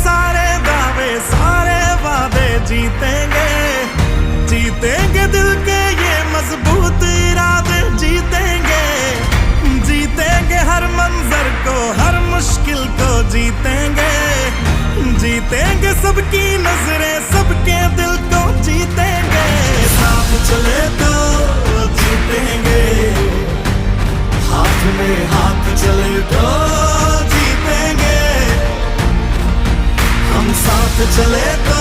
सारे दावे सारे वादे जीतेंगे, जीतेंगे दिल के ये मजबूत इरादे जीतेंगे, जीतेंगे हर मंजर को हर मुश्किल को जीतेंगे, जीतेंगे सबकी नजरें सबके दिल को जीतेंगे। साथ चले तो जीतेंगे, हाथ में हाथ चले तो जीतेंगे, हम साथ चले तो